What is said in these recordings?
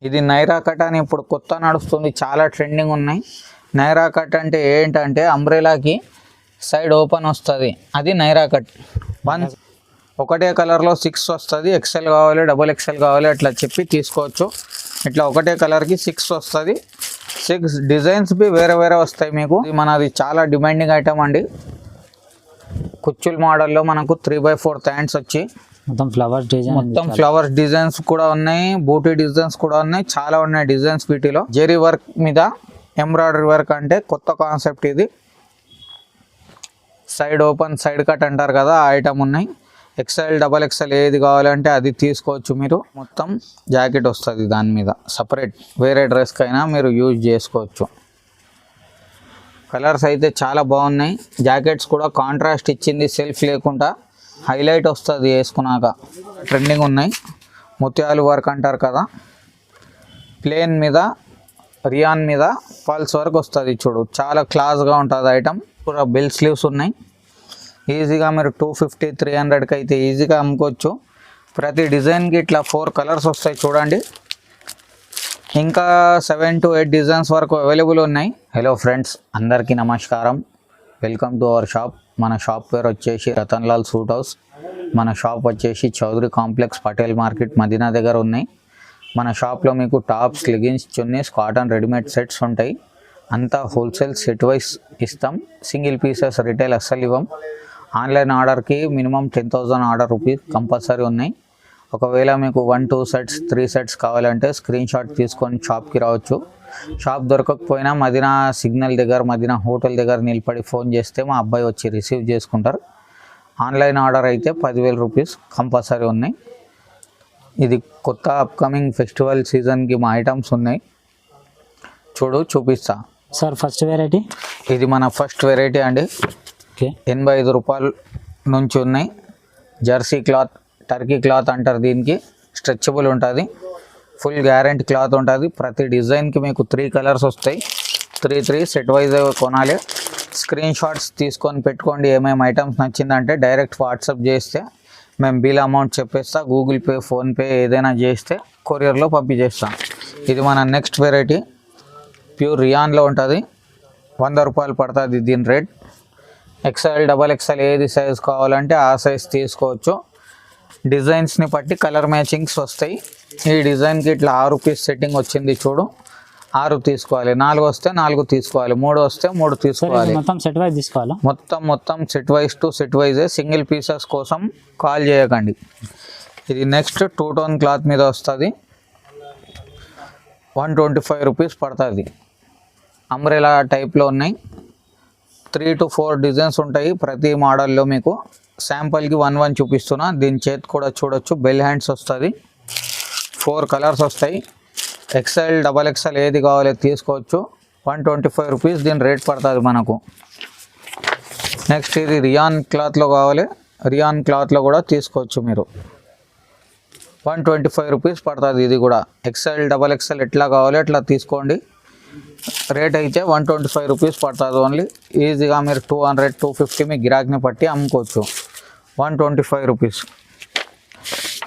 ఇది నైరా కట్ అని ఇప్పుడు కొత్త నడుస్తుంది, చాలా ట్రెండింగ్ ఉన్నాయి. నైరా కట్ అంటే ఏంటంటే అంబ్రెలాకి సైడ్ ఓపెన్ వస్తుంది, అది నైరా కట్. ఒకటే కలర్లో 6 వస్తుంది. ఎక్సెల్ కావాలి, డబుల్ ఎక్సెల్ కావాలి అట్లా చెప్పి తీసుకోవచ్చు. ఇట్లా ఒకటే కలర్కి 6 వస్తుంది. 6 డిజైన్స్ బి వేరే వేరే వస్తాయి మీకు. ఇది మనది చాలా డిమాండింగ్ ఐటమ్ అండి. కుచ్చుల్ మోడల్లో మనకు 3/4 హ్యాండ్స్ వచ్చి మొత్తం ఫ్లవర్స్ డిజైన్స్ కూడా ఉన్నాయి, బూటీ డిజైన్స్ కూడా ఉన్నాయి, చాలా ఉన్నాయి డిజైన్స్ వీటిలో. జెరీ వర్క్ మీద ఎంబ్రాయిడరీ వర్క్ అంటే కొత్త కాన్సెప్ట్ ఇది. సైడ్ ఓపెన్ సైడ్ కట్ అంటారు కదా, ఆ ఐటమ్ ఉన్నాయి. ఎక్సెల్ డబల్ ఎక్సెల్ ఏది కావాలంటే అది తీసుకోవచ్చు మీరు. మొత్తం జాకెట్ వస్తుంది దాని మీద, సపరేట్ వేరే డ్రెస్కి అయినా మీరు యూజ్ చేసుకోవచ్చు. కలర్స్ అయితే చాలా బాగున్నాయి. జాకెట్స్ కూడా కాంట్రాస్ట్ ఇచ్చింది, సెల్ఫ్ లేకుండా హైలైట్ వస్తుంది వేసుకున్నాక. ట్రెండింగ్ ఉన్నాయి. ముత్యాలు వర్క్ అంటారు కదా, ప్లేన్ మీద రియాన్ మీద పల్స్ వర్క్ వస్తుంది చూడు, చాలా క్లాస్గా ఉంటుంది ఐటమ్. పూరా బెల్ స్లీవ్స్ ఉన్నాయి. ఈజీగా మీరు 250-300కి అయితే ఈజీగా అమ్ముకోవచ్చు. ప్రతి డిజైన్కి ఇట్లా 4 కలర్స్ వస్తాయి చూడండి. ఇంకా 7 to 8 డిజైన్స్ వరకు అవైలబుల్ ఉన్నాయి. హలో ఫ్రెండ్స్, అందరికీ నమస్కారం. Welcome to our shop. మన షాప్ పేరు వచ్చేసి రతన్లాల్ సూట్ హౌస్. మన షాప్ వచ్చేసి చౌదరి కాంప్లెక్స్, పటేల్ మార్కెట్, మదీనా దగ్గర ఉన్నాయి. మన షాప్లో మీకు tops, leggings, chunnis, cotton readymade sets ఉంటాయి. అంతా హోల్సేల్ సెట్ వైస్ ఇస్తాం. సింగిల్ పీసెస్ రిటైల్ అస్సలు ఇవ్వం. ఆన్లైన్ ఆర్డర్కి మినిమం 10,000 ఆర్డర్ రూపీస్ కంపల్సరీ ఉన్నాయి. ఒకవేళ మీకు 1, 2 సెట్స్, 3 సెట్స్ కావాలంటే స్క్రీన్ షాట్ తీసుకొని షాప్కి రావచ్చు. షాప్ దొరకకపోయినా మదీనా సిగ్నల్ దగ్గర, మదీనా హోటల్ దగ్గర నిలబడి ఫోన్ చేస్తే మా అబ్బాయి వచ్చి రిసీవ్ చేసుకుంటారు. ఆన్లైన్ ఆర్డర్ అయితే 10,000 రూపీస్ కంపల్సరీ ఉన్నాయి. ఇది కొత్త అప్కమింగ్ ఫెస్టివల్ సీజన్కి మా ఐటమ్స్ ఉన్నాయి. చూపిస్తా సార్. ఫస్ట్ వెరైటీ ఇది మన ఫస్ట్ వెరైటీ అండి. 85 రూపాయల నుంచి ఉన్నాయి. జెర్సీ క్లాత్, టర్కీ క్లాత్ అంటారు దీనికి. స్ట్రెచబుల్ ఉంటుంది, ఫుల్ గ్యారెంటీ క్లాత్ ఉంటుంది. ప్రతి డిజైన్కి మీకు 3 కలర్స్ వస్తాయి. 3 సెట్ వైజ్ కొనాలి. స్క్రీన్ షాట్స్ తీసుకొని పెట్టుకోండి. ఏమేమి ఐటమ్స్ నచ్చిందంటే డైరెక్ట్ వాట్సాప్ చేస్తే మేము బిల్ అమౌంట్ చెప్పేస్తా. గూగుల్ పే, ఫోన్పే ఏదైనా చేస్తే కొరియర్లో పంపించేస్తాం. ఇది మన నెక్స్ట్ వెరైటీ ప్యూర్ రియాన్లో ఉంటుంది. 100 రూపాయలు పడుతుంది దీని రేట్. ఎక్సెల్ డబల్ ఎక్సెల్ ఏది సైజ్ కావాలంటే ఆ సైజ్ తీసుకోవచ్చు. డిజైన్స్ని బట్టి కలర్ మ్యాచింగ్స్ వస్తాయి. ఈ డిజైన్కి ఇట్లా 6 పీస్ సెట్టింగ్ వచ్చింది చూడు, 6 తీసుకోవాలి. 4 వస్తే 4 తీసుకోవాలి. 3 వస్తే 3 తీసుకోవాలి. మొత్తం సెట్ వైజ్ తీసుకోవాలి. మొత్తం set wise to set yj. Single pieces కోసం కాల్ చేయకండి. ఇది నెక్స్ట్ 2 టోన్ క్లాత్ మీద వస్తుంది. 125 రూపీస్ పడుతుంది. అంబ్రెలా టైప్లో ఉన్నాయి. 3 to 4 డిజైన్స్ ఉంటాయి ప్రతి మోడల్లో. మీకు శాంపుల్కి 1 చూపిస్తున్నా. దీని చేతి కూడా చూడొచ్చు, బెల్ హ్యాండ్స్ వస్తుంది. 4 కలర్స్ వస్తాయి. ఎక్సెల్ డబల్ ఎక్సెల్ ఏది కావాలో తీసుకోవచ్చు. 125 రూపీస్ దీని రేట్ పడుతుంది మనకు. నెక్స్ట్ ఇది రియాన్ క్లాత్లో కావాలి, రియాన్ క్లాత్లో కూడా తీసుకోవచ్చు మీరు. 125 రూపీస్ పడుతుంది ఇది కూడా. ఎక్సెల్ డబల్ ఎక్సెల్ ఎట్లా కావాలో ఎట్లా తీసుకోండి. రేట్ అయితే 125 రూపీస్ పడుతుంది ఓన్లీ. ఈజీగా మీరు 200-250 మీ గిరాక్ని పట్టి అమ్ముకోవచ్చు. 125 రూపీస్.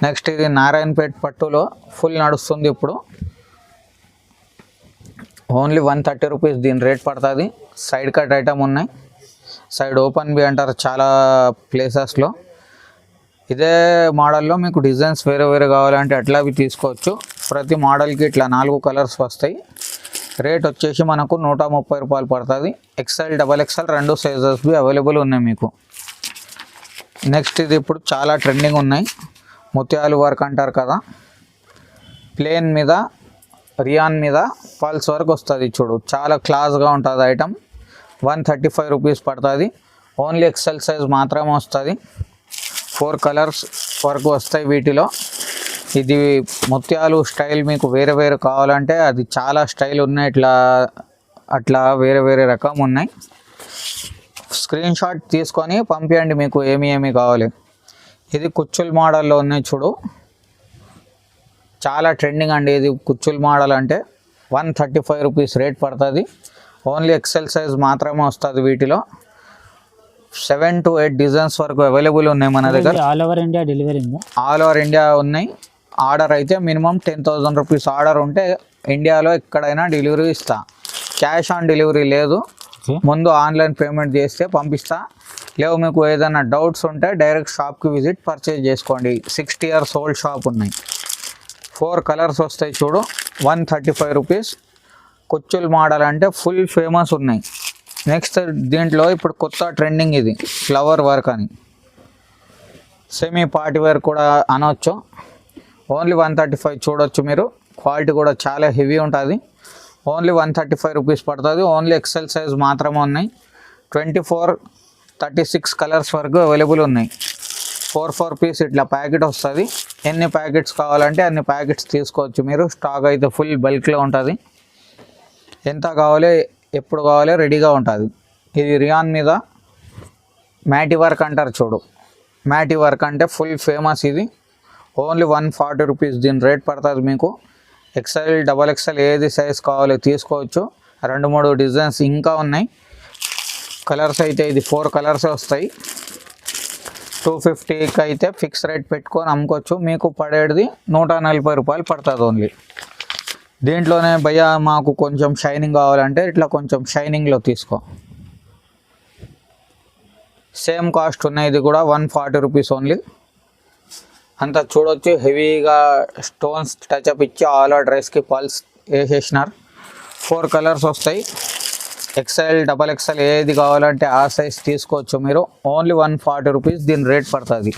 నెక్స్ట్ ఇది నారాయణపేట్ పట్టులో ఫుల్ నడుస్తుంది ఇప్పుడు. ఓన్లీ 130 రూపీస్ దీని రేట్ పడుతుంది. సైడ్ కట్ ఐటమ్ ఉన్నాయి, సైడ్ ఓపెన్ బి అంటారు చాలా ప్లేసెస్లో. ఇదే మోడల్లో మీకు డిజైన్స్ వేరే వేరే కావాలంటే అట్లా అవి తీసుకోవచ్చు. ప్రతి మోడల్కి ఇట్లా 4 కలర్స్ వస్తాయి. రేట్ వచ్చేసి మనకు 130 రూపాయలు పడుతుంది. XL double XL 2 sizes be available ఉన్నాయి మీకు. నెక్స్ట్ ఇది ఇప్పుడు చాలా ట్రెండింగ్ ఉన్నాయి. ముత్యాలు వర్క్ అంటారు కదా, ప్లేన్ మీద రియాన్ మీద పల్స్ వర్క్ వస్తుంది చూడు, చాలా క్లాస్గా ఉంటుంది ఐటమ్. 135 రూపీస్ పడుతుంది. ఓన్లీ ఎక్సెల్ సైజ్ మాత్రమే వస్తుంది. 4 కలర్స్ వరకు వస్తాయి వీటిలో. ఇది ముత్యాలు స్టైల్ మీకు వేరే వేరే కావాలంటే అది చాలా స్టైల్ ఉన్నాయి. అట్లా వేరే వేరే రకం ఉన్నాయి. స్క్రీన్ షాట్ తీసుకొని పంపించండి మీకు ఏమి కావాలి. ఇది కుచ్చుల్ మోడల్లో ఉన్నాయి చూడు, చాలా ట్రెండింగ్ అండి. ఇది కుచ్చుల్ మోడల్ అంటే 135 రూపీస్ రేట్ పడుతుంది. ఓన్లీ ఎక్సెల్ సైజ్ మాత్రమే వస్తుంది వీటిలో. 7 to 8 డిజైన్స్ వరకు అవైలబుల్ ఉన్నాయి మన దగ్గర. ఆల్ ఓవర్ ఇండియా డెలివరీ ఉందా? ఆల్ ఓవర్ ఇండియా ఉన్నాయి. ఆర్డర్ అయితే మినిమం 10,000 రూపీస్ ఆర్డర్ ఉంటే ఇండియాలో ఎక్కడైనా డెలివరీ ఇస్తా. క్యాష్ ఆన్ డెలివరీ లేదు, ఓకే. ముందు ఆన్లైన్ పేమెంట్ చేస్తే పంపిస్తా. లేవు మీకు ఏదైనా డౌట్స్ ఉంటే డైరెక్ట్ షాప్కి విజిట్ పర్చేజ్ చేసుకోండి. 60 years ఓల్డ్ షాప్ ఉన్నాయి. 4 కలర్స్ వస్తాయి చూడు, 135 రూపీస్. కుచ్చుల్ మోడల్ అంటే ఫుల్ ఫేమస్ ఉన్నాయి. నెక్స్ట్ దీంట్లో ఇప్పుడు కొత్త ట్రెండింగ్ ఇది ఫ్లవర్ వర్క్ అని, సెమీ పార్టీ వేర్ కూడా అనొచ్చు. ఓన్లీ 135 చూడొచ్చు మీరు. క్వాలిటీ కూడా చాలా హెవీ ఉంటుంది. ఓన్లీ 135 రూపీస్ పడుతుంది. ఓన్లీ ఎక్సెల్ సైజ్ మాత్రమే ఉన్నాయి. 24, 36 కలర్స్ వరకు అవైలబుల్ ఉన్నాయి. 4 పీస్ ఇట్లా ప్యాకెట్ వస్తుంది. ఎన్ని ప్యాకెట్స్ కావాలంటే అన్ని ప్యాకెట్స్ తీసుకోవచ్చు మీరు. స్టాక్ అయితే ఫుల్ బల్క్లో ఉంటుంది. ఎంత కావాలి ఎప్పుడు కావాలి రెడీగా ఉంటుంది. ఇది రియాన్ మీద మ్యాటి వర్క్ అంటారు చూడు, మ్యాటి వర్క్ అంటే ఫుల్ ఫేమస్ ఇది. ఓన్లీ 140 రూపీస్ దీని రేట్ పడుతుంది మీకు. XL, XXL ఏది సైజ్ కావాలో తీసుకోవచ్చు. 2-3 డిజైన్స్ ఇంకా ఉన్నాయి. కలర్స్ అయితే ఇది 4 కలర్స్ వస్తాయి. 250కి అయితే ఫిక్స్ రేట్ పెట్టుకొని అమ్ముకోవచ్చు. మీకు పడేది 140 రూపాయలు పడుతుంది ఓన్లీ. దీంట్లోనే భయ్యా మాకు కొంచెం షైనింగ్ కావాలంటే ఇట్లా కొంచెం షైనింగ్లో తీసుకో. సేమ్ కాస్ట్ ఉన్నాయి. ఇది కూడా 140 రూపీస్ ఓన్లీ. అంతా చూడొచ్చు, హెవీగా స్టోన్స్ టచ్అప్ ఇచ్చి ఆల్ ఆ డ్రెస్కి పల్స్ వేసేసినారు. 4 కలర్స్ వస్తాయి. XL, XXL ఏది కావాలంటే ఆ సైజ్ తీసుకోవచ్చు మీరు. ఓన్లీ 140 రూపీస్ దీని రేట్ పడుతుంది.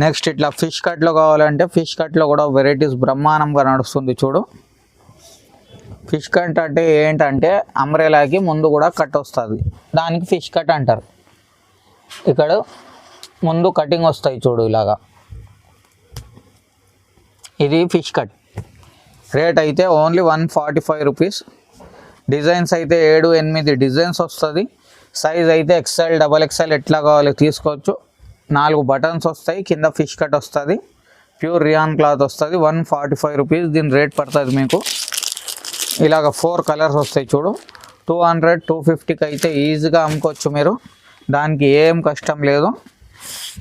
నెక్స్ట్ ఇట్లా ఫిష్ కట్లో కావాలంటే ఫిష్ కట్లో కూడా వెరైటీస్ బ్రహ్మాండంగా నడుస్తుంది చూడు. ఫిష్ కట్ అంటే ఏంటంటే అంబ్రెలాకి ముందు కూడా కట్ వస్తుంది, దానికి ఫిష్ కట్ అంటారు. ఇక్కడ ముందు కటింగ్ వస్తాయి చూడు ఇలాగా, ఇది ఫిష్ కట్. రేట్ అయితే ఓన్లీ 145 రూపీస్. డిజైన్స్ అయితే 7-8 డిజైన్స్ వస్తుంది. సైజ్ అయితే XL, XXL ఎట్లా కావాలో తీసుకోవచ్చు. 4 బటన్స్ వస్తాయి, కింద ఫిష్ కట్ వస్తుంది. ప్యూర్ రియాన్ క్లాత్ వస్తుంది. 145 రూపీస్ దీని రేట్ పడుతుంది మీకు. ఇలాగ 4 కలర్స్ వస్తాయి చూడు. 200, 250కి అయితే ఈజీగా అమ్ముకోవచ్చు మీరు. దానికి ఏం కష్టం లేదు.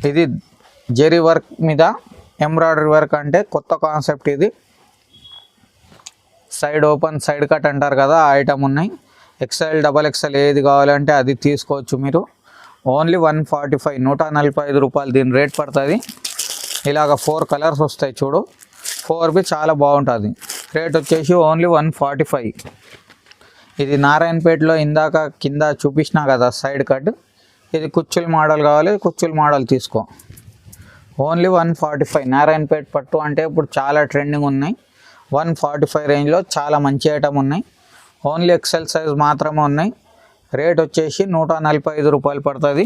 ఇది జెరీ వర్క్ మీద ఎంబ్రాయిడరీ వర్క్ అంటే కొత్త కాన్సెప్ట్ ఇది. సైడ్ ఓపెన్, సైడ్ కట్ అంటారు కదా, ఆ ఐటమ్ ఉన్నాయి. XL, XXL ఏది కావాలంటే అది తీసుకోవచ్చు మీరు. ఓన్లీ 145, 145 రూపాయలు దీని రేట్ పడుతుంది. ఇలాగ 4 కలర్స్ వస్తాయి చూడు. 4 చాలా బాగుంటుంది. రేట్ వచ్చేసి ఓన్లీ 145. ఇది నారాయణపేటలో ఇందాక కింద చూపించినా కదా సైడ్ కట్, ఇది కుచ్చుల్ మోడల్ కావాలి, కుచ్చుల్ మోడల్ తీసుకో. ఓన్లీ 145. నారాయణపేట పట్టు అంటే ఇప్పుడు చాలా ట్రెండింగ్ ఉన్నాయి. 145 రేంజ్లో చాలా మంచి ఐటమ్ ఉన్నాయి. ఓన్లీ XL సైజ్ మాత్రమే ఉన్నాయి. రేట్ వచ్చేసి 145 రూపాయలు పడుతుంది.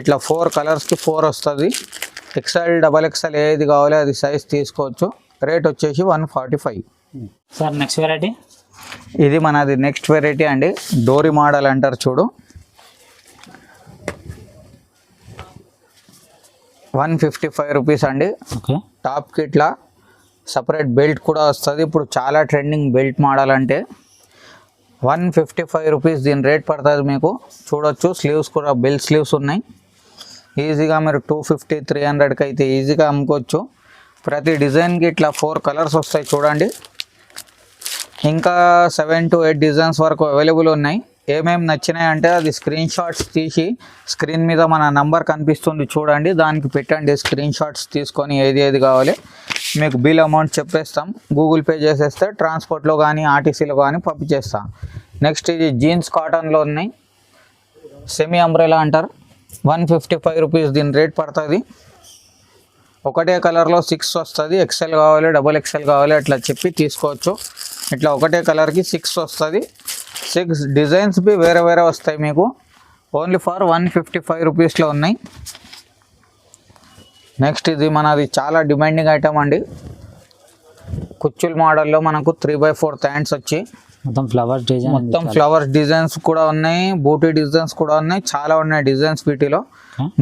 ఇట్లా 4 కలర్స్కి 4 వస్తుంది. XL, XXL ఏది కావాలో అది సైజ్ తీసుకోవచ్చు. రేట్ వచ్చేసి 145. సార్ నెక్స్ట్ వెరైటీ, ఇది మనది నెక్స్ట్ వెరైటీ అండి. డోరీ మోడల్ అంటారు చూడు. 155 రూపీస్ అండి. ఓకే. టాప్కి ఇట్లా సపరేట్ బెల్ట్ కూడా వస్తుంది. ఇప్పుడు చాలా ట్రెండింగ్ బెల్ట్ మోడల్ అంటే 155 రూపీస్ దీని రేట్ పడుతుంది మీకు. చూడొచ్చు, స్లీవ్స్ కూడా బెల్ స్లీవ్స్ ఉన్నాయి. ఈజీగా మీరు 250, 300కి అయితే ఈజీగా అమ్ముకోవచ్చు. ప్రతి డిజైన్కి ఇట్లా 4 కలర్స్ వస్తాయి చూడండి. ఇంకా 7 to 8 డిజైన్స్ వరకు అవైలబుల్ ఉన్నాయి. ఏమేమి నచ్చినాయి అంటే అది స్క్రీన్ షాట్స్ తీసి స్క్రీన్ మీద మన నంబర్ కనిపిస్తుంది చూడండి, దానికి పెట్టండి. స్క్రీన్ షాట్స్ తీసుకొని ఏది కావాలి మీకు బిల్ అమౌంట్ చెప్పేస్తాం. గూగుల్ పే చేసేస్తే ట్రాన్స్పోర్ట్లో కానీ ఆర్టీసీలో కానీ పంపించేస్తాం. నెక్స్ట్ ఇది జీన్స్ కాటన్లో ఉన్నాయి, సెమీ అంబ్రెలా అంటారు. 155 రూపీస్ దీని రేట్ పడుతుంది. ఒకటే కలర్లో 6 వస్తుంది. XL కావాలి, XXL కావాలి అట్లా చెప్పి తీసుకోవచ్చు. ఇట్లా ఒకటే కలర్కి 6 వస్తుంది. 6 డిజైన్స్ బి వేరే వేరే వస్తాయి మీకు. ఓన్లీ ఫర్ 155 రూపీస్లో ఉన్నాయి. నెక్స్ట్ ఇది మనది చాలా డిమాండింగ్ ఐటమ్ అండి. కుచ్చుల్ మోడల్లో మనకు 3x4 హ్యాండ్స్ వచ్చి మొత్తం ఫ్లవర్స్ డిజైన్, మొత్తం ఫ్లవర్స్ డిజైన్స్ కూడా ఉన్నాయి, బూటీ డిజైన్స్ కూడా ఉన్నాయి, చాలా ఉన్నాయి డిజైన్స్ వీటిలో.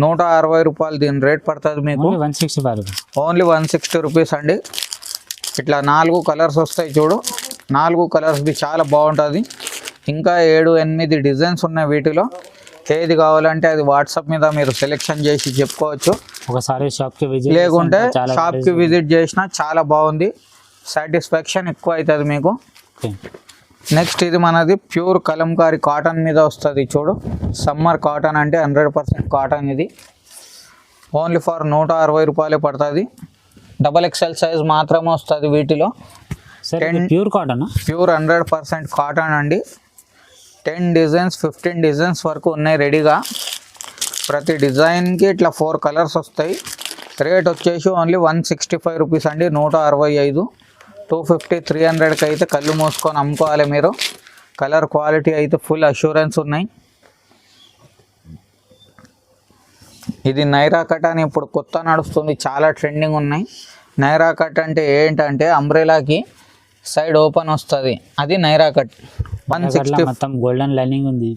160 రూపాయలు దీని రేట్ పడుతుంది మీకు. 165 రూపీస్. ఓన్లీ 160 రూపీస్ అండి. ఇట్లా 4 కలర్స్ వస్తాయి చూడు. 4 కలర్స్ది చాలా బాగుంటుంది. ఇంకా 7-8 డిజైన్స్ ఉన్నాయి వీటిలో. ఏది కావాలంటే అది వాట్సాప్ మీద మీరు సెలెక్షన్ చేసి చెప్పుకోవచ్చు. ఒకసారి షాప్కి విజిట్ లేకుంటే షాప్కి విజిట్ చేసినా చాలా బాగుంది, సాటిస్ఫాక్షన్ ఎక్కువ అవుతుంది మీకు. నెక్స్ట్ ఇది మనది ప్యూర్ కలంకారీ కాటన్ మీద వస్తుంది చూడు. సమ్మర్ కాటన్ అంటే 100% కాటన్. ఇది ఓన్లీ ఫర్ 160 రూపాయలే పడుతుంది. XXL సైజ్ మాత్రమే వస్తుంది వీటిలో. ప్యూర్ కాటన్, ప్యూర్ 100% కాటన్ అండి. 10 డిజైన్స్ 15 డిజైన్స్ వరకు ఉన్నాయి రెడీగా. ప్రతి డిజైన్కి ఇట్లా 4 కలర్స్ వస్తాయి. రేట్ వచ్చేసి ఓన్లీ 165 రూపీస్ అండి, 165. 250 300కి అయితే కళ్ళు మూసుకొని అమ్ముకోవాలి మీరు. కలర్ క్వాలిటీ అయితే ఫుల్ అష్యూరెన్స్ ఉన్నాయి. ఇది నైరా కట్ అని ఇప్పుడు కొత్త నడుస్తుంది, చాలా ట్రెండింగ్ ఉన్నాయి. నైరా కట్ అంటే ఏంటంటే అంబ్రెలాకి సైడ్ ఓపెన్ వస్తుంది, అది నైరా కట్. 160 గోల్డెన్ లైనింగ్ ఉంది.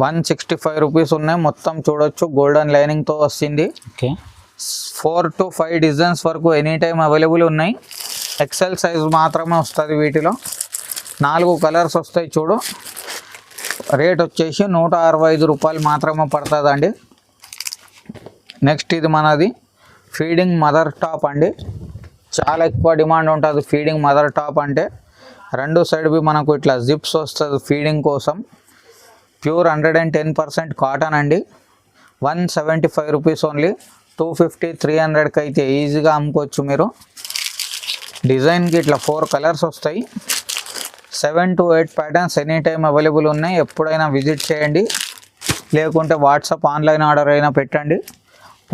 165 రూపీస్ ఉన్నాయి. మొత్తం చూడొచ్చు గోల్డెన్ లైనింగ్తో వస్తుంది. 4 to 5 డిజైన్స్ వరకు ఎనీ టైం అవైలబుల్ ఉన్నాయి. XL సైజ్ మాత్రమే వస్తుంది వీటిలో. 4 కలర్స్ వస్తాయి చూడు. రేట్ వచ్చేసి 165 రూపాయలు మాత్రమే పడుతుందండి. నెక్స్ట్ ఇది మనది ఫీడింగ్ మదర్ టాప్ అండి. చాలా ఎక్కువ డిమాండ్ ఉంటుంది ఫీడింగ్ మదర్ టాప్ అంటే. 2 సైడ్వి మనకు ఇట్లా జిప్స్ వస్తుంది ఫీడింగ్ కోసం. ప్యూర్ 110% కాటన్ అండి. 175 రూపీస్ ఓన్లీ. 250 300కి అయితే ఈజీగా అమ్ముకోవచ్చు మీరు. డిజైన్కి ఇట్లా 4 కలర్స్ వస్తాయి. 7 to 8 patterns any time available ఉన్నాయి. ఎప్పుడైనా విజిట్ చేయండి, లేకుంటే వాట్సాప్ ఆన్లైన్ ఆర్డర్ అయినా పెట్టండి.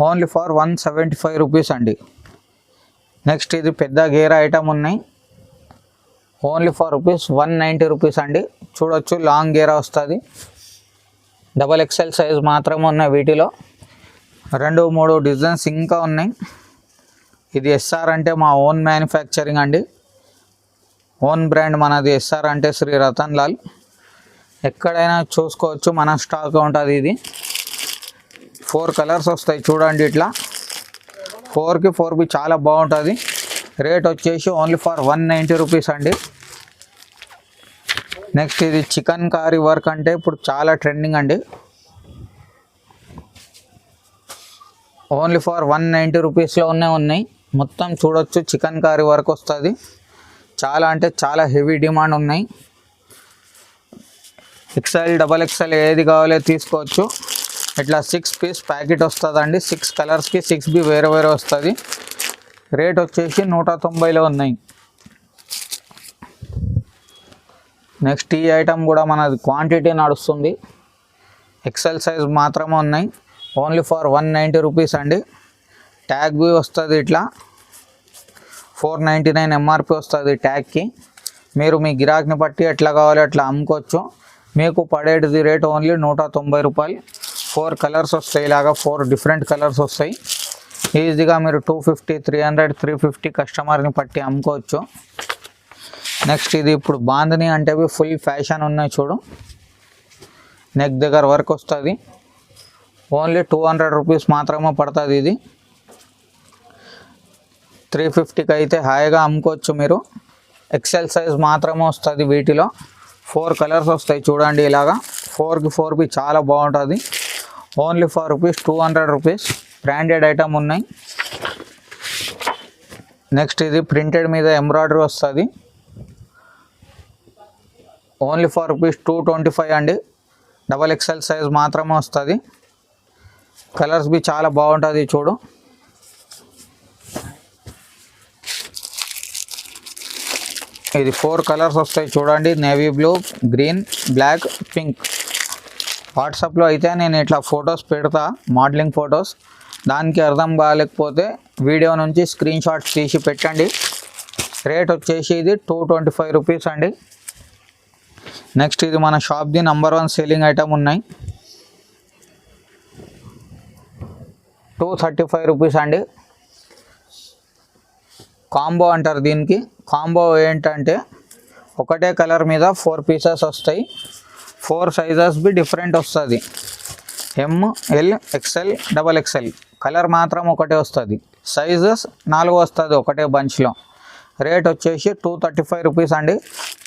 ఓన్లీ ఫర్ 175 రూపీస్ అండి. నెక్స్ట్ ఇది పెద్ద గేర్ ఐటమ్ ఉన్నాయి. ఓన్లీ ఫర్ రూపీస్ 190 రూపీస్ అండి. చూడొచ్చు లాంగ్ గేరా వస్తుంది. XXL సైజ్ మాత్రమే ఉన్నాయి వీటిలో. 2-3 డిజైన్స్ ఇంకా ఉన్నాయి. ఇది SR అంటే మా ఓన్ మ్యానుఫ్యాక్చరింగ్ అండి. ఓన్ బ్రాండ్ మనది. SR అంటే శ్రీ రతన్ లాల్. ఎక్కడైనా చూసుకోవచ్చు, మన స్టాక్ ఉంటుంది. ఇది 4 కలర్స్ వస్తాయి చూడండి. ఇట్లా 4కి 4 చాలా బాగుంటుంది. రేట్ వచ్చేసి ఓన్లీ ఫర్ 190 రూపీస్ అండి. నెక్స్ట్ ఇది చికెన్ కారీ వర్క్ అంటే ఇప్పుడు చాలా ట్రెండింగ్ అండి. ఓన్లీ ఫర్ 190 రూపీస్లో ఉన్నాయి. మొత్తం చూడొచ్చు చికెన్ కారీ వర్క్ వస్తుంది. చాలా అంటే చాలా హెవీ డిమాండ్ ఉన్నాయి. XL XXL ఏది కావాలో తీసుకోవచ్చు. ఇట్లా 6 పీస్ ప్యాకెట్ వస్తుందండి. 6 కలర్స్కి 6 వేరే వేరే వస్తుంది. రేట్ వచ్చేసి 190లో ఉన్నాయి. నెక్స్ట్ ఈ ఐటమ్ కూడా మనది క్వాంటిటీ నడుస్తుంది. XL సైజ్ మాత్రమే ఉన్నాయి. ఓన్లీ ఫర్ 190 రూపీస్ అండి. ట్యాగ్ బి వస్తుంది ఇట్లా. 499 MRP వస్తుంది ట్యాగ్కి. మీరు మీ గిరాక్ని బట్టి ఎట్లా కావాలో అట్లా అమ్ముకోవచ్చు. మీకు పడేది రేట్ ఓన్లీ 190 రూపాయలు. 4 కలర్స్ వస్తాయి. ఇలాగా 4 డిఫరెంట్ కలర్స్ వస్తాయి. ఈజీగా మీరు 250 300 350 కస్టమర్ని పట్టి అమ్ముకోవచ్చు. నెక్స్ట్ ఇది ఇప్పుడు బాందని అంటే ఫుల్ ఫ్యాషన్ ఉన్నాయి చూడు. నెక్ దగ్గర వర్క్ వస్తుంది. ఓన్లీ 200 రూపీస్ మాత్రమే పడుతుంది. ఇది 350కి అయితే హాయిగా అమ్ముకోవచ్చు మీరు. XL సైజ్ మాత్రమే వస్తుంది వీటిలో. 4 కలర్స్ వస్తాయి చూడండి. ఇలాగా 4కి 4 చాలా బాగుంటుంది. Only for rupees 200 rupees. Branded item ఉన్నాయి. నెక్స్ట్ ఇది ప్రింటెడ్ మీద ఎంబ్రాయిడరీ వస్తుంది. ఓన్లీ ఫర్ రూపీస్ 225 అండి. XXL సైజ్ మాత్రమే వస్తుంది. కలర్స్ చాలా బాగుంటుంది చూడు. ఇది 4 కలర్స్ వస్తాయి చూడండి. Navy blue, green, black, pink. వాట్సాప్లో అయితే నేను ఇట్లా ఫొటోస్ పెడతా, మోడలింగ్ ఫొటోస్. దానికి అర్థం కాలేకపోతే వీడియో నుంచి స్క్రీన్ షాట్స్ తీసి పెట్టండి. రేట్ వచ్చేసి ఇది 225 రూపీస్ అండి. నెక్స్ట్ ఇది మన షాప్ది నంబర్ 1 సేలింగ్ ఐటమ్ ఉన్నాయి. 235 రూపీస్ అండి. కాంబో అంటారు దీనికి. కాంబో ఏంటంటే ఒకటే కలర్ మీద 4 పీసెస్ వస్తాయి. 4 సైజెస్ డిఫరెంట్ వస్తుంది. ML XL XXL. కలర్ మాత్రం ఒకటే వస్తుంది. సైజెస్ 4 వస్తుంది ఒకటే బంచ్లో. రేట్ వచ్చేసి 235 రూపీస్ అండి.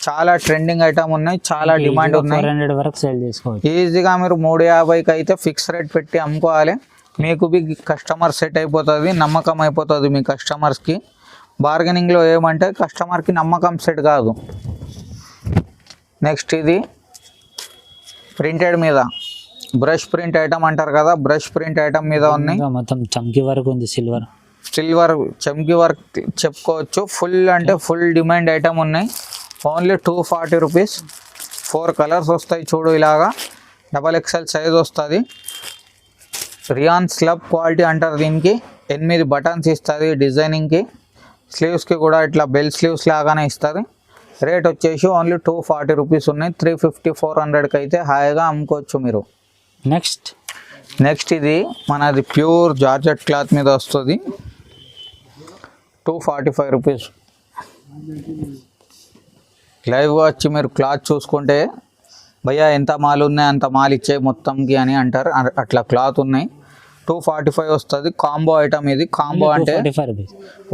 చాలా ట్రెండింగ్ ఐటమ్ ఉన్నాయి, చాలా డిమాండ్ ఉన్నాయి. 400 వరకు సేల్ చేసుకోవచ్చు. ఈజీగా మీరు 350కి అయితే ఫిక్స్ రేట్ పెట్టి అమ్ముకోవాలి. మీకు బి కస్టమర్ సెట్ అయిపోతుంది, నమ్మకం అయిపోతుంది మీ కస్టమర్స్కి. బార్గెనింగ్లో ఏమంటే కస్టమర్కి నమ్మకం సెట్ కాదు. నెక్స్ట్ ఇది ప్రింటెడ్ మీద బ్రష్ ప్రింట్ ఐటమ్ అంటారు కదా, బ్రష్ ప్రింట్ ఐటమ్ మీద ఉన్నాయి. మొత్తం చమ్కీ వర్క్ ఉంది, సిల్వర్ చమ్కీ వర్క్ చెప్పుకోవచ్చు. ఫుల్ అంటే ఫుల్ డిమాండ్ ఐటమ్ ఉన్నాయి. Only 240 rupees. 4 కలర్స్ వస్తాయి చూడు, ఇలాగా XXL సైజ్ వస్తుంది. రియాన్ స్లబ్ క్వాలిటీ అంటారు దీనికి. 8 బటన్స్ ఇస్తుంది డిజైనింగ్కి. స్లీవ్స్కి కూడా ఇట్లా బెల్ స్లీవ్స్ లాగానే ఇస్తుంది. రేట్ వచ్చేసి ఓన్లీ 240 రూపీస్ ఉన్నాయి. 350 400కి అయితే హాయిగా అమ్ముకోవచ్చు మీరు. నెక్స్ట్ ఇది మనది ప్యూర్ జార్జెట్ క్లాత్ మీద వస్తుంది. 245 రూపీస్. లైవ్గా వచ్చి మీరు క్లాత్ చూసుకుంటే భయ్యా ఎంత మాల్ ఉన్నాయి అంత మాల్ ఇచ్చే మొత్తంకి అని అంటారు. అట్లా క్లాత్ ఉన్నాయి. 245 వస్తుంది. కాంబో ఐటమ్ ఇది. కాంబో అంటే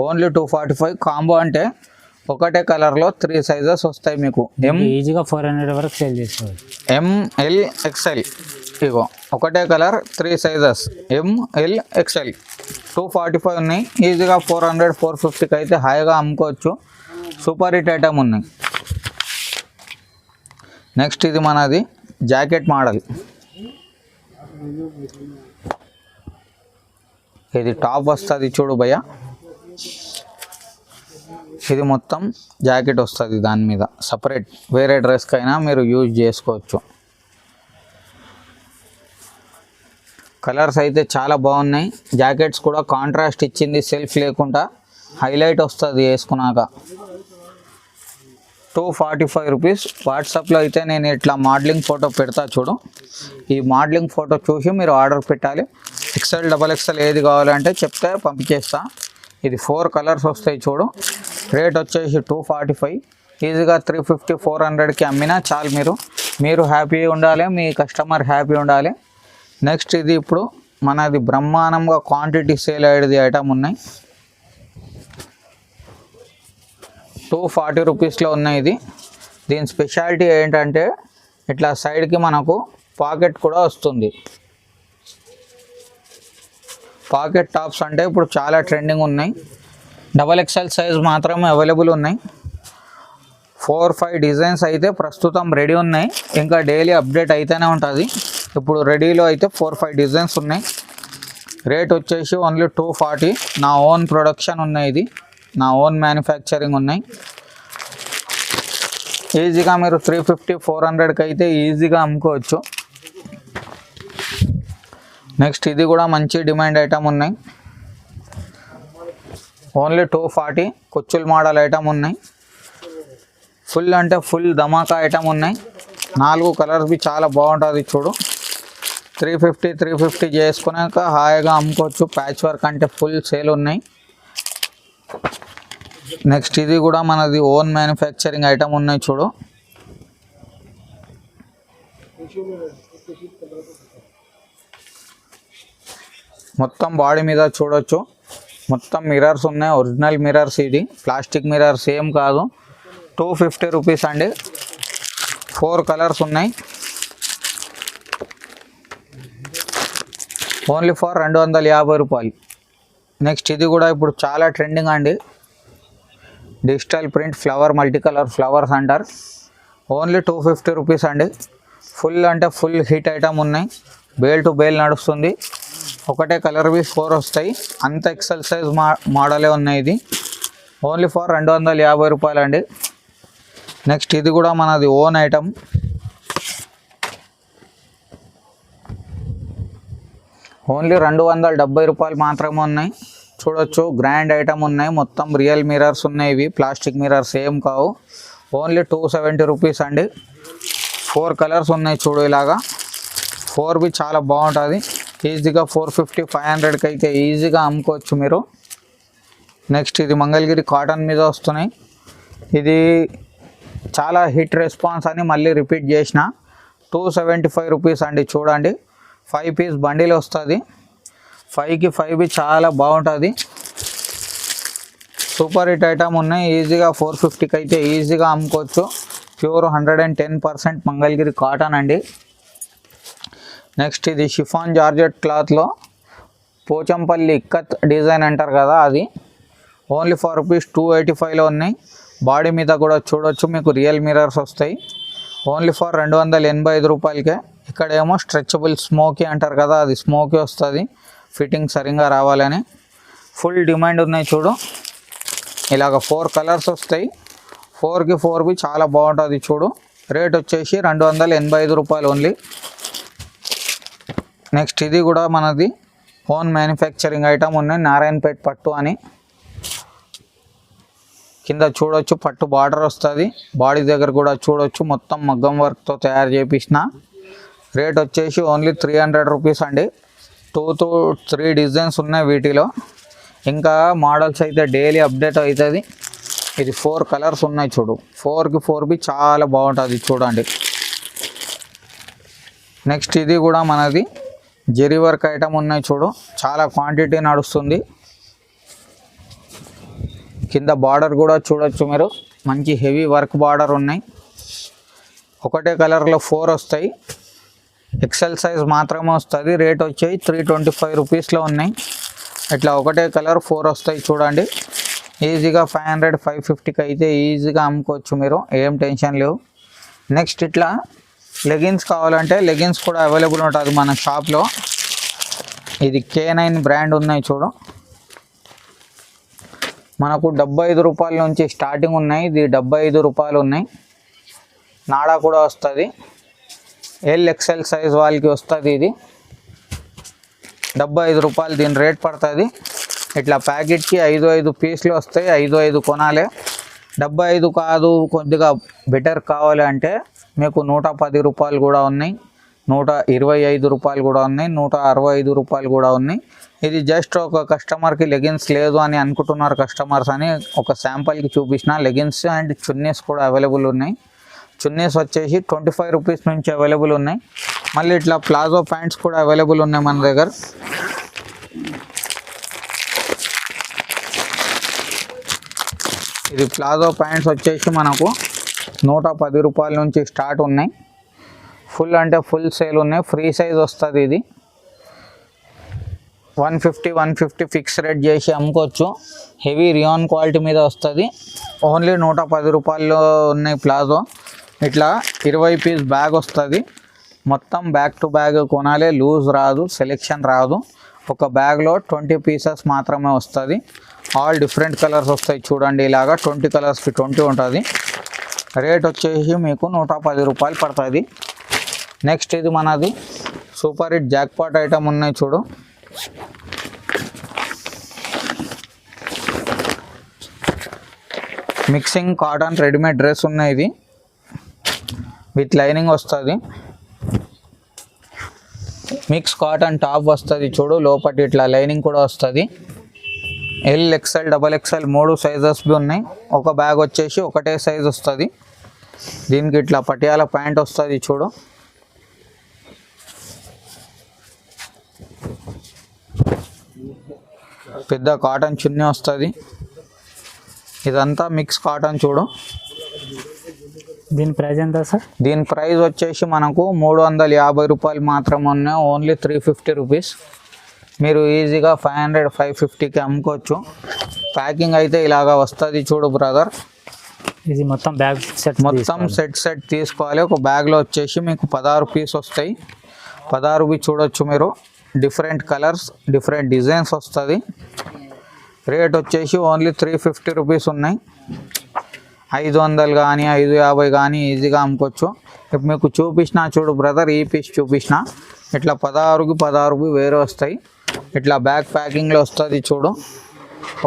ఓన్లీ 245. కాంబో అంటే ఒకటే కలర్లో 3 సైజెస్ వస్తాయి మీకు. ఈజీగా 400 వరకు సేల్ చేసుకోవచ్చు. ML XL ఇగో ఒకటే కలర్ 3 సైజెస్ ML XL 245 ఉన్నాయి. ఈజీగా 400 450కి అయితే హాయిగా అమ్ముకోవచ్చు. సూపర్ హిట్ ఐటమ్ ఉన్నాయి. నెక్స్ట్ ఇది మనది జాకెట్ మోడల్. ఇది టాప్ వస్తుంది చూడు భయ్య. ఇది మొత్తం జాకెట్ వస్తుంది దాని మీద. సపరేట్ వేరే డ్రెస్కైనా మీరు యూజ్ చేసుకోవచ్చు. కలర్స్ అయితే చాలా బాగున్నాయి. జాకెట్స్ కూడా కాంట్రాస్ట్ ఇచ్చింది, సెల్ఫ్ లేకుండా హైలైట్ వస్తుంది వేసుకున్నాక. 245 రూపీస్. వాట్సాప్లో అయితే నేను ఇట్లా మోడలింగ్ ఫోటో పెడతా చూడు. ఈ మోడలింగ్ ఫోటో చూసి మీరు ఆర్డర్ పెట్టాలి. XL XXL ఏది కావాలంటే చెప్తే పంపించేస్తా. ఇది 4 కలర్స్ వస్తాయి చూడు. రేట్ వచ్చేసి 245. ఈజీగా 350 400కి అమ్మినా చాలు. మీరు హ్యాపీ ఉండాలి, మీ కస్టమర్ హ్యాపీ ఉండాలి. నెక్స్ట్ ఇది ఇప్పుడు మనది బ్రహ్మాండంగా క్వాంటిటీ సేల్ అయ్యేది ఐటమ్ ఉన్నాయి. 240 రూపీస్లో ఉన్నాయి. ఇది దీని స్పెషాలిటీ ఏంటంటే ఇట్లా సైడ్కి మనకు పాకెట్ కూడా వస్తుంది. పాకెట్ టాప్స్ అంటే ఇప్పుడు చాలా ట్రెండింగ్ ఉన్నాయి. XXL సైజ్ మాత్రమే అవైలబుల్ ఉన్నాయి. 4-5 డిజైన్స్ అయితే ప్రస్తుతం రెడీ ఉన్నాయి. ఇంకా డైలీ అప్డేట్ అయితేనే ఉంటుంది. ఇప్పుడు రెడీలో అయితే 4-5 డిజైన్స్ ఉన్నాయి. రేట్ వచ్చేసి ఓన్లీ 240. నా ఓన్ ప్రొడక్షన్ ఉన్నాయి. ఇది నా ఓన్ మ్యానుఫ్యాక్చరింగ్ ఉన్నాయి. ఈజీగా మీరు 350 400కి అయితే ఈజీగా అమ్ముకోవచ్చు. నెక్స్ట్ ఇది కూడా మంచి డిమాండ్ ఐటమ్ ఉన్నాయి. ఓన్లీ 240. కొచ్చుల్ మోడల్ ఐటమ్ ఉన్నాయి. ఫుల్ అంటే ఫుల్ ధమాకా ఐటమ్ ఉన్నాయి. 4 కలర్స్ బి చాలా బాగుంటుంది చూడు. 350 చేసుకున్నాక హాయిగా అమ్ముకోవచ్చు. ప్యాచ్ వర్క్ అంటే ఫుల్ సేల్ ఉన్నాయి. నెక్స్ట్ ఇది కూడా మనది ఓన్ మ్యానుఫ్యాక్చరింగ్ ఐటమ్ ఉన్నాయి చూడు. మొత్తం బాడీ మీద చూడొచ్చు. మొత్తం మిర్రర్స్ ఉన్నాయి. Original mirrors. ఇది ప్లాస్టిక్ మిర్రర్స్ ఏం కాదు. 250 రూపీస్ అండి. 4 కలర్స్ ఉన్నాయి. ఓన్లీ ఫర్ 250 రూపాయలు. నెక్స్ట్ ఇది కూడా ఇప్పుడు చాలా ట్రెండింగ్ అండి. Digital print flower, multi colour flowers అంటారు. ఓన్లీ 250 రూపీస్ అండి. ఫుల్ అంటే ఫుల్ హిట్ ఐటమ్ ఉన్నాయి. బేల్ టు బేల్ నడుస్తుంది. ఒకటే కలర్వి 4 వస్తాయి. అంత XL సైజ్ మోడలే ఉన్నాయి. ఇది ఓన్లీ ఫర్ 250 రూపాయలు అండి. నెక్స్ట్ ఇది కూడా మనది ఓన్ ఐటమ్. ఓన్లీ 270 రూపాయలు మాత్రమే ఉన్నాయి. చూడొచ్చు గ్రాండ్ ఐటమ్ ఉన్నాయి. మొత్తం రియల్ మిర్రర్స్ ఉన్నాయి. ఇవి ప్లాస్టిక్ మిర్రర్స్ ఏం కావు. ఓన్లీ 270 రూపీస్ అండి. 4 కలర్స్ ఉన్నాయి చూడు. ఇలాగా 4 బి చాలా బాగుంటుంది. ఈజీగా 450 500కి అయితే ఈజీగా అమ్ముకోవచ్చు మీరు. నెక్స్ట్ ఇది మంగళగిరి కాటన్ మీద వస్తున్నాయి. ఇది చాలా హిట్ రెస్పాన్స్ అని మళ్ళీ రిపీట్ చేసిన. 275 రూపీస్ అండి. చూడండి 5 పీస్ బండిల్ వస్తుంది. 5కి 5 బి చాలా బాగుంటుంది. సూపర్ హిట్ ఐటమ్ ఉన్నాయి. ఈజీగా 450కి అయితే ఈజీగా అమ్ముకోవచ్చు. ప్యూర్ 110% మంగళగిరి కాటన్ అండి. నెక్స్ట్ ఇది షిఫాన్ జార్జెట్ క్లాత్లో పోచంపల్లి ఇక్కత్ డిజైన్ అంటారు కదా, అది ఓన్లీ ఫర్ రూపీస్ 285లో ఉన్నాయి. బాడీ మీద కూడా చూడొచ్చు, మీకు రియల్ మిరర్స్ వస్తాయి. ఓన్లీ ఫర్ 285 రూపాయలకే. ఇక్కడేమో స్ట్రెచబుల్ స్మోకీ అంటారు కదా, అది స్మోకీ వస్తుంది ఫిట్టింగ్ సరిగ్గా రావాలని. ఫుల్ డిమాండ్ ఉన్నాయి చూడు. ఇలాగ 4 కలర్స్ వస్తాయి. 4కి 4 చాలా బాగుంటుంది చూడు. రేట్ వచ్చేసి 285 రూపాయలు ఓన్లీ. నెక్స్ట్ ఇది కూడా మనది ఓన్ మ్యానుఫ్యాక్చరింగ్ ఐటమ్ ఉన్నాయి, నారాయణపేట్ పట్టు అని. కింద చూడొచ్చు పట్టు బార్డర్ వస్తుంది. బాడీ దగ్గర కూడా చూడొచ్చు మొత్తం మగ్గం వర్క్తో తయారు చేయించిన. రేట్ వచ్చేసి ఓన్లీ 300 రూపీస్ అండి. 2 to 3 డిజైన్స్ ఉన్నాయి వీటిలో. ఇంకా మోడల్స్ అయితే డైలీ అప్డేట్ అవుతుంది. ఇది 4 కలర్స్ ఉన్నాయి చూడు. 4కి 4 చాలా బాగుంటుంది చూడండి. నెక్స్ట్ ఇది కూడా మనది జెరీ వర్క్ ఐటమ్ ఉన్నాయి చూడు, చాలా క్వాంటిటీ నడుస్తుంది. కింద బార్డర్ కూడా చూడొచ్చు మీరు, మంచి హెవీ వర్క్ బార్డర్ ఉన్నాయి. ఒకటే కలర్లో 4 వస్తాయి. ఎక్సెల్ సైజ్ మాత్రమే వస్తుంది. రేట్ వచ్చేసి 325 రూపీస్లో ఉన్నాయి. ఇట్లా ఒకటే కలర్ 4 వస్తాయి చూడండి. ఈజీగా 500 550కి అయితే ఈజీగా అమ్ముకోవచ్చు మీరు, ఏం టెన్షన్ లేవు. నెక్స్ట్ ఇట్లా లెగిన్స్ కావాలంటే లెగిన్స్ కూడా అవైలబుల్ ఉంటుంది మన షాప్లో. ఇది K9 బ్రాండ్ ఉన్నాయి చూడు. మనకు 75 రూపాయల నుంచి స్టార్టింగ్ ఉన్నాయి. ఇది 75 రూపాయలు ఉన్నాయి. నాడా కూడా వస్తుంది. XL సైజ్ వాళ్ళకి వస్తుంది. ఇది 75 రూపాయలు దీని రేట్ పడుతుంది. ఇట్లా ప్యాకెట్కి 5 పీసులు వస్తాయి. 5 కొనాలి. 75 కాదు, కొద్దిగా బెటర్ కావాలి అంటే మీకు 110 రూపాయలు కూడా ఉన్నాయి, 125 రూపాయలు కూడా ఉన్నాయి, 165 రూపాయలు కూడా ఉన్నాయి. ఇది జస్ట్ ఒక కస్టమర్కి లెగిన్స్ లేదు అని అనుకుంటున్నారు కస్టమర్స్ అని ఒక శాంపుల్కి చూపించిన. లెగిన్స్ అండ్ చున్నీస్ కూడా అవైలబుల్ ఉన్నాయి. చున్నీస్ వచ్చేసి 25 రూపీస్ నుంచి అవైలబుల్ ఉన్నాయి. మళ్ళీ ఇట్లా ప్లాజో ప్యాంట్స్ కూడా అవైలబుల్ ఉన్నాయి మన దగ్గర. ఇది ప్లాజో ప్యాంట్స్ వచ్చేసి మనకు 110 రూపాయల నుంచి స్టార్ట్ ఉన్నాయి. ఫుల్ అంటే ఫుల్ సేల్ ఉన్నాయి. ఫ్రీ సైజ్ వస్తుంది. ఇది 150 ఫిక్స్ రేట్ చేసి అమ్ముకోవచ్చు. హెవీ రియాన్ క్వాలిటీ మీద వస్తుంది. ఓన్లీ 110 రూపాయల్లో ఉన్నాయి ప్లాజో. ఇట్లా 20 పీస్ బ్యాగ్ వస్తుంది. మొత్తం బ్యాగ్ టు బ్యాగ్ కొనాలి, లూజ్ రాదు, సెలెక్షన్ రాదు. ఒక బ్యాగ్లో 20 పీసెస్ మాత్రమే వస్తుంది. ఆల్ డిఫరెంట్ కలర్స్ వస్తాయి చూడండి. ఇలాగా 20 కలర్స్కి 20 ఉంటుంది. రేట్ వచ్చేసి మీకు 110 రూపాయలు పడుతుంది. నెక్స్ట్ ఇది మనది సూపర్ హిట్ జాక్పాట్ ఐటమ్ ఉన్నాయి చూడు. మిక్సింగ్ కాటన్ రెడీమేడ్ డ్రెస్ ఉన్నాయి. ఇది విత్ లైనింగ్ వస్తుంది. మిక్స్ కాటన్ టాప్ వస్తుంది చూడు, లోపటి ఇట్లా లైనింగ్ కూడా వస్తుంది. XL XXL 3 సైజెస్ ఉన్నాయి. ఒక బ్యాగ్ వచ్చేసి ఒకటే సైజ్ వస్తుంది. దీనికి ఇట్లా పటియాల ప్యాంట్ వస్తుంది చూడు. పెద్ద కాటన్ చున్నీ వస్తుంది. ఇదంతా మిక్స్ కాటన్ చూడు. దీని ప్రైస్ ఎంత సార్? దీని ప్రైస్ వచ్చేసి మనకు 350 రూపాయలు మాత్రమే ఉన్నాయి. Only 350 rupees. మీరు ఈజీగా 500 550కి అమ్ముకోవచ్చు. ప్యాకింగ్ అయితే ఇలాగా వస్తుంది చూడు బ్రదర్. ఇది మొత్తం బ్యాగ్ సెట్, మొత్తం సెట్ తీసుకోవాలి. ఒక బ్యాగ్లో వచ్చేసి మీకు 16 పీస్ వస్తాయి. 16 చూడొచ్చు మీరు. డిఫరెంట్ కలర్స్, డిఫరెంట్ డిజైన్స్ వస్తుంది. రేట్ వచ్చేసి ఓన్లీ 350 రూపీస్ ఉన్నాయి. 500 కానీ 550 కానీ ఈజీగా అమ్ముకోవచ్చు. ఇప్పుడు మీకు చూపించిన చూడు బ్రదర్, ఈ పీస్ చూపించిన ఇట్లా 16 వేరే వస్తాయి. ఇట్లా బ్యాగ్ ప్యాకింగ్లో వస్తుంది చూడు.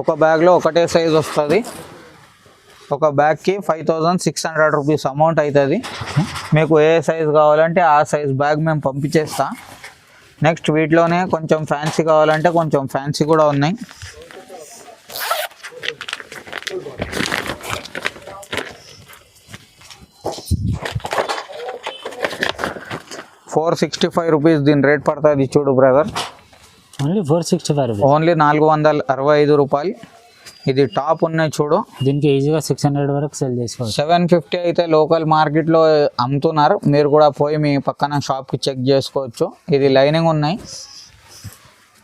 ఒక బ్యాగ్లో ఒకటే సైజ్ వస్తుంది. ఒక బ్యాగ్కి 5600 రూపీస్ అమౌంట్ అవుతుంది. మీకు ఏ సైజ్ కావాలంటే ఆ సైజ్ బ్యాగ్ మేము పంపించేస్తా. నెక్స్ట్ వీటిలోనే కొంచెం ఫ్యాన్సీ కావాలంటే కొంచెం ఫ్యాన్సీ కూడా ఉన్నాయి. ₹465 దీని రేట్ పడుతుంది చూడు బ్రదర్. Only 465 rupees. ఓన్లీ 465 రూపాయలు. ఇది టాప్ ఉన్నాయి చూడు. దీనికి ఈజీగా 600 వరకు సెల్ చేసుకోవచ్చు. 750 అయితే లోకల్ మార్కెట్లో అమ్ముతున్నారు. మీరు కూడా పోయి మీ పక్కన షాప్కి చెక్ చేసుకోవచ్చు. ఇది లైనింగ్ ఉన్నాయి.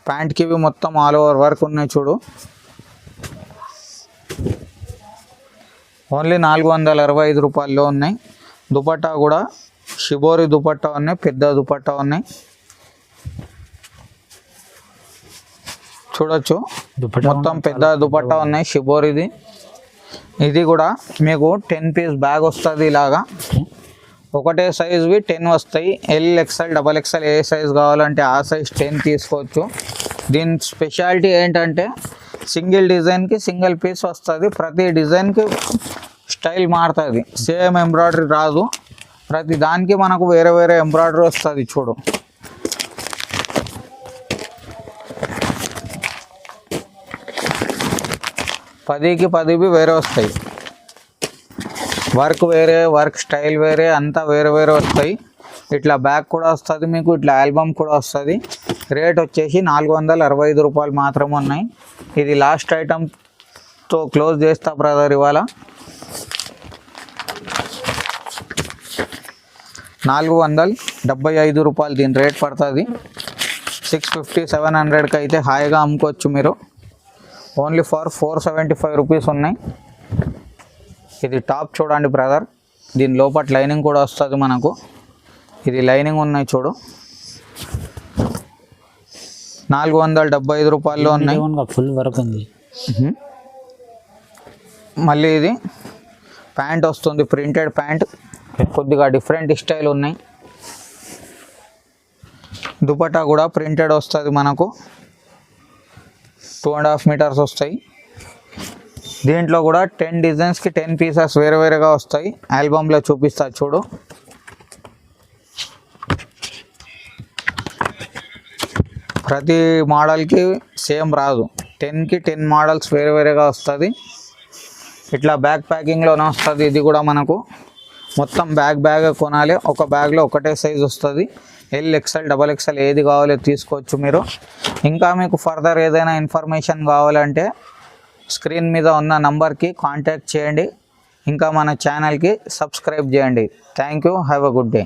ప్యాంట్కి ఇవి మొత్తం ఆల్ ఓవర్ వర్క్ ఉన్నాయి చూడు. ఓన్లీ 465 రూపాయల్లో ఉన్నాయి. దుపట్టా కూడా షిబోరి దుపట్టా ఉన్నాయి, పెద్ద దుపట్టా ఉన్నాయి చూడొచ్చు. మొత్తం పెద్ద దుపట్టా ఉన్నాయి షిబోరిది. ఇది కూడా మీకు 10 పీస్ బ్యాగ్ వస్తుంది. ఇలాగా ఒకటే సైజువి 10 వస్తాయి. ఎల్ ఎక్స్ఎల్ డబల్ ఎక్స్ఎల్ ఏ సైజు కావాలంటే ఆ సైజ్ 10 తీసుకోవచ్చు. దీని స్పెషాలిటీ ఏంటంటే సింగిల్ డిజైన్కి సింగిల్ పీస్ వస్తుంది. ప్రతి డిజైన్కి స్టైల్ మారుతుంది, సేమ్ ఎంబ్రాయిడరీ రాదు. ప్రతి దానికి మనకు వేరే వేరే ఎంబ్రాయిడరీ వస్తుంది చూడు. పదికి వేరే వస్తాయి. వర్క్ వేరే, వర్క్ స్టైల్ వేరే, అంతా వేరే వేరే వస్తాయి. ఇట్లా బ్యాగ్ కూడా వస్తుంది మీకు, ఇట్లా ఆల్బమ్ కూడా వస్తుంది. రేట్ వచ్చేసి 465 రూపాయలు మాత్రమే ఉన్నాయి. ఇది లాస్ట్ ఐటమ్తో క్లోజ్ చేస్తా బ్రదర్. ఇవాళ 475 రూపాయలు దీని రేట్ పడుతుంది. 650 700కి అయితే హాయిగా అమ్ముకోవచ్చు మీరు. ఓన్లీ ఫర్ 475 రూపీస్ ఉన్నాయి. ఇది టాప్ చూడండి బ్రదర్. దీని లోపల లైనింగ్ కూడా వస్తుంది మనకు. ఇది లైనింగ్ ఉన్నాయి చూడు. 475 రూపాయల్లో ఉన్నాయి. ఫుల్ వర్క్ ఉంది. మళ్ళీ ఇది ప్యాంట్ వస్తుంది, ప్రింటెడ్ ప్యాంట్, కొద్దిగా డిఫరెంట్ స్టైల్ ఉన్నాయి. దుపట్టా కూడా ప్రింటెడ్ వస్తుంది మనకు. 2.5 మీటర్స్ వస్తాయి. దీంట్లో కూడా 10 డిజైన్స్కి 10 పీసెస్ వేరే వేరేగా వస్తాయి. ఆల్బమ్లో చూపిస్తా చూడు. ప్రతి మోడల్కి సేమ్ రాదు, 10కి 10 మోడల్స్ వేరే వేరేగా వస్తుంది. ఇట్లా బ్యాగ్ ప్యాకింగ్లోనే వస్తుంది. ఇది కూడా మనకు మొత్తం బ్యాగ్ కొనాలి. ఒక బ్యాగ్లో ఒకటే సైజ్ వస్తుంది. ఎల్ ఎక్స్ఎల్ డబల్ ఎక్స్ఎల్ ఏది కావాలో తీసుకోవచ్చు మీరు. ఇంకా మీకు ఫర్దర్ ఏదైనా ఇన్ఫర్మేషన్ కావాలంటే స్క్రీన్ మీద ఉన్న నంబర్కి కాంటాక్ట్ చేయండి. ఇంకా మన ఛానల్కి సబ్స్క్రైబ్ చేయండి. Thank you. Have a good day.